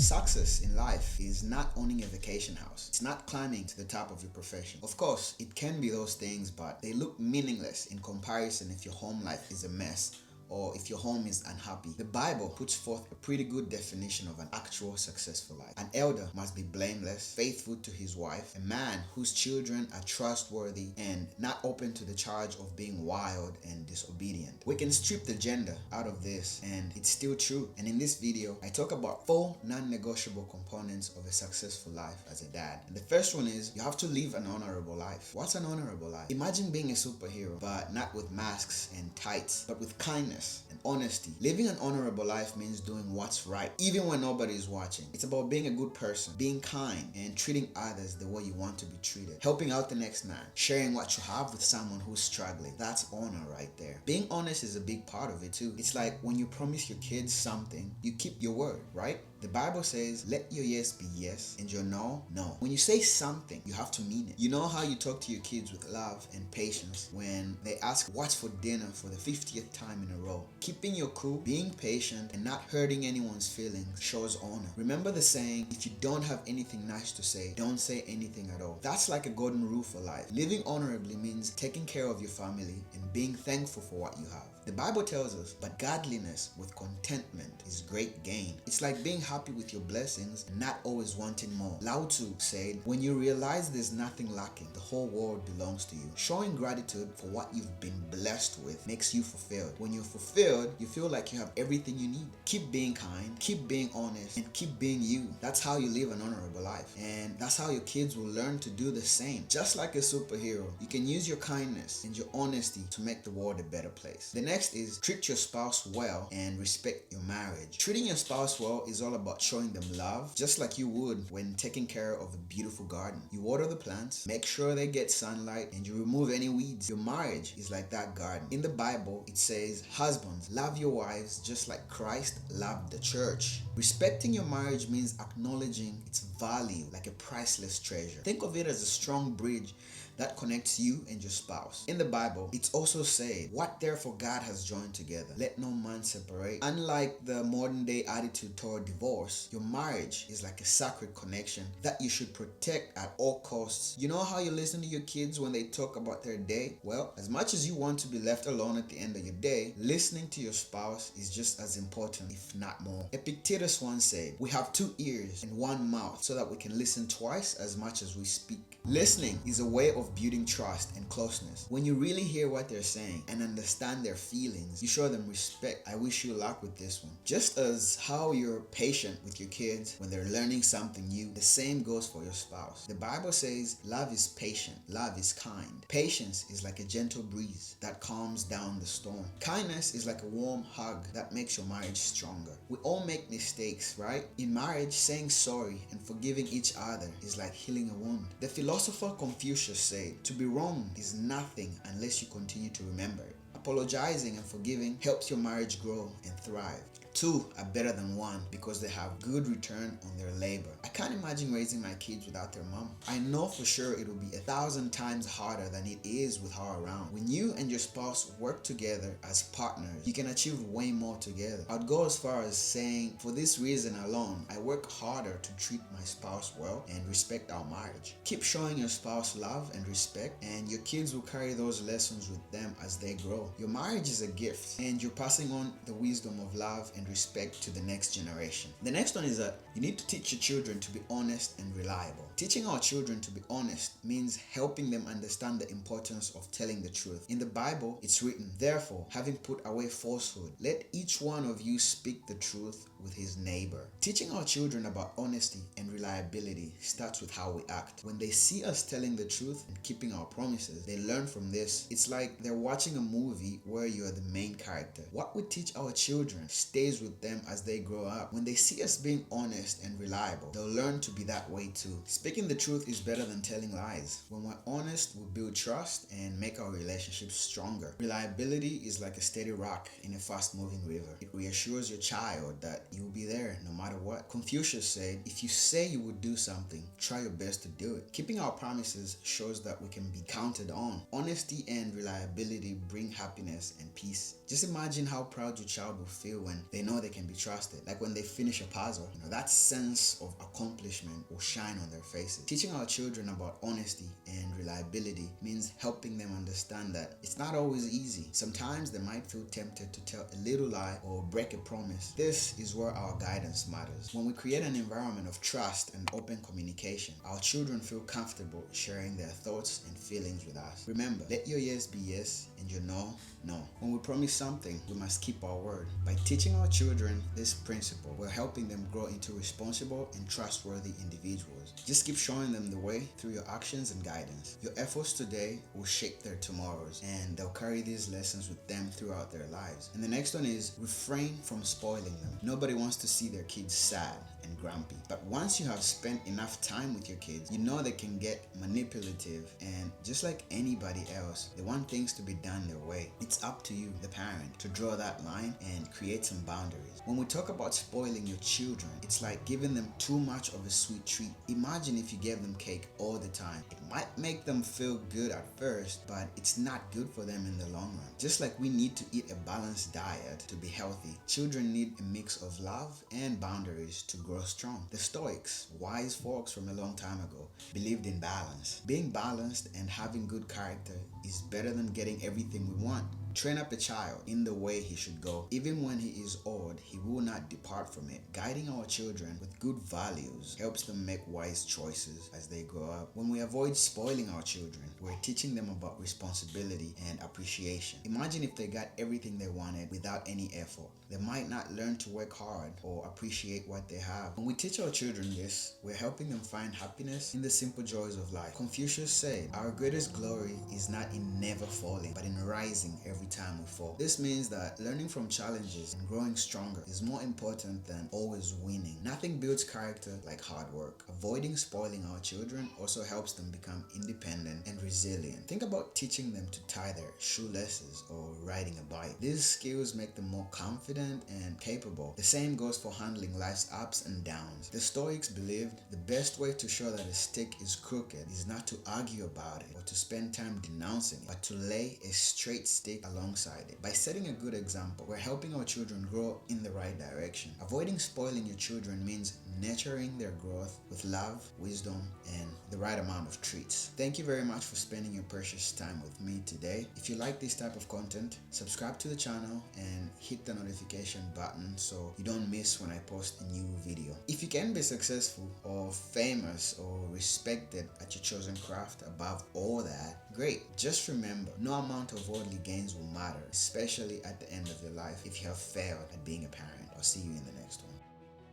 Success in life is not owning a vacation house. It's not climbing to the top of your profession. Of course, it can be those things, but they look meaningless in comparison if your home life is a mess or if your home is unhappy. The Bible puts forth a pretty good definition of an actual successful life. An elder must be blameless, faithful to his wife, a man whose children are trustworthy and not open to the charge of being wild and disobedient. We can strip the gender out of this and it's still true. And in this video, I talk about 4 non-negotiable components of a successful life as a dad. And the first one is you have to live an honorable life. What's an honorable life? Imagine being a superhero, but not with masks and tights, but with kindness and honesty. Living an honorable life means doing what's right, even when nobody is watching. It's about being a good person, being kind, and treating others the way you want to be treated. Helping out the next man, sharing what you have with someone who's struggling. That's honor right there. Being honest is a big part of it too. It's like when you promise your kids something, you keep your word, right? The Bible says, let your yes be yes and your no, no. When you say something, you have to mean it. You know how you talk to your kids with love and patience when they ask what's for dinner for the 50th time in a row. Keeping your cool, being patient, and not hurting anyone's feelings shows honor. Remember the saying, if you don't have anything nice to say, don't say anything at all. That's like a golden rule for life. Living honorably means taking care of your family and being thankful for what you have. The Bible tells us, but godliness with contentment is great gain. It's like being happy with your blessings and not always wanting more. Lao Tzu said, when you realize there's nothing lacking, the whole world belongs to you. Showing gratitude for what you've been blessed with makes you fulfilled. When you're fulfilled, you feel like you have everything you need. Keep being kind, keep being honest, and keep being you. That's how you live an honorable life. And that's how your kids will learn to do the same. Just like a superhero, you can use your kindness and your honesty to make the world a better place. The next is treat your spouse well and respect your marriage. Treating your spouse well is all about showing them love, just like you would when taking care of a beautiful garden. You water the plants, make sure they get sunlight, and you remove any weeds. Your marriage is like that garden. In the Bible, it says, husbands, love your wives just like Christ loved the church. Respecting your marriage means acknowledging its value like a priceless treasure. Think of it as a strong bridge that connects you and your spouse. In the Bible, it's also said, what therefore God has joined together, let no man separate. Unlike the modern day attitude toward divorce, your marriage is like a sacred connection that you should protect at all costs. You know how you listen to your kids when they talk about their day? Well, as much as you want to be left alone at the end of your day, listening to your spouse is just as important, if not more. Epictetus once said, we have 2 ears and 1 mouth so that we can listen twice as much as we speak. Listening is a way of building trust and closeness. When you really hear what they're saying and understand their feelings, you show them respect. I wish you luck with this one. Just as how you're patient with your kids when they're learning something new, the same goes for your spouse. The Bible says love is patient, love is kind. Patience is like a gentle breeze that calms down the storm. Kindness is like a warm hug that makes your marriage stronger. We all make mistakes, right? In marriage, saying sorry and forgiving each other is like healing a wound. The philosopher Confucius said, to be wrong is nothing unless you continue to remember it. Apologizing and forgiving helps your marriage grow and thrive. 2 are better than 1 because they have good return on their labor. I can't imagine raising my kids without their mom. I know for sure it will be 1,000 times harder than it is with her around. When you and your spouse work together as partners, you can achieve way more together. I'd go as far as saying, for this reason alone, I work harder to treat my spouse well and respect our marriage. Keep showing your spouse love and respect, and your kids will carry those lessons with them as they grow. Your marriage is a gift, and you're passing on the wisdom of love and respect to the next generation. The next one is that you need to teach your children to be honest and reliable. Teaching our children to be honest means helping them understand the importance of telling the truth. In the Bible, it's written, therefore, having put away falsehood, let each one of you speak the truth with his neighbor. Teaching our children about honesty and reliability starts with how we act. When they see us telling the truth and keeping our promises, they learn from this. It's like they're watching a movie where you are the main character. What we teach our children stays with them as they grow up. When they see us being honest and reliable, they'll learn to be that way too. Speaking the truth is better than telling lies. When we're honest, we build trust and make our relationships stronger. Reliability is like a steady rock in a fast-moving river. It reassures your child that you'll be there no matter what. Confucius said, if you say you would do something, try your best to do it. Keeping our promises shows that we can be counted on. Honesty and reliability bring happiness and peace. Just imagine how proud your child will feel when they know they can be trusted. Like when they finish a puzzle, that sense of accomplishment will shine on their faces. Teaching our children about honesty and reliability means helping them understand that it's not always easy. Sometimes they might feel tempted to tell a little lie or break a promise. This is where our guidance matters. When we create an environment of trust and open communication, our children feel comfortable sharing their thoughts and feelings with us. Remember, let your yes be yes and your no, no. When we promise something, we must keep our word. By teaching our children this principle, we're helping them grow into responsible and trustworthy individuals. Just keep showing them the way through your actions and guidance. Your efforts today will shape their tomorrows, and they'll carry these lessons with them throughout their lives. And the next one is refrain from spoiling them. Nobody wants to see their kids sad and grumpy, but once you have spent enough time with your kids, you know they can get manipulative, and just like anybody else, they want things to be done their way. It's up to you, the parent, to draw that line and create some boundaries. When we talk about spoiling your children, it's like giving them too much of a sweet treat. Imagine if you gave them cake all the time. It might make them feel good at first, but it's not good for them in the long run. Just like we need to eat a balanced diet to be healthy, children need a mix of love and boundaries to grow strong. The Stoics, wise folks from a long time ago, believed in balance. Being balanced and having good character is better than getting everything we want. Train up a child in the way he should go. Even when he is old, he will not depart from it. Guiding our children with good values helps them make wise choices as they grow up. When we avoid spoiling our children, we're teaching them about responsibility and appreciation. Imagine if they got everything they wanted without any effort. They might not learn to work hard or appreciate what they have. When we teach our children this, we're helping them find happiness in the simple joys of life. Confucius said, our greatest glory is not in never falling, but in rising every time we fall. This means that learning from challenges and growing stronger is more important than always winning. Nothing builds character like hard work. Avoiding spoiling our children also helps them become independent and resilient. Think about teaching them to tie their shoelaces or riding a bike. These skills make them more confident and capable. The same goes for handling life's ups and downs. The Stoics believed the best way to show that a stick is crooked is not to argue about it or to spend time denouncing it, but to lay a straight stick alongside it. By setting a good example, we're helping our children grow in the right direction. Avoiding spoiling your children means nurturing their growth with love, wisdom, and the right amount of treats. Thank you very much for spending your precious time with me today. If you like this type of content, subscribe to the channel and hit the notification button so you don't miss when I post a new video. If you can be successful or famous or respected at your chosen craft above all that, great. Just remember, no amount of worldly gains will matter, especially at the end of your life if you have failed at being a parent. I'll see you in the next one.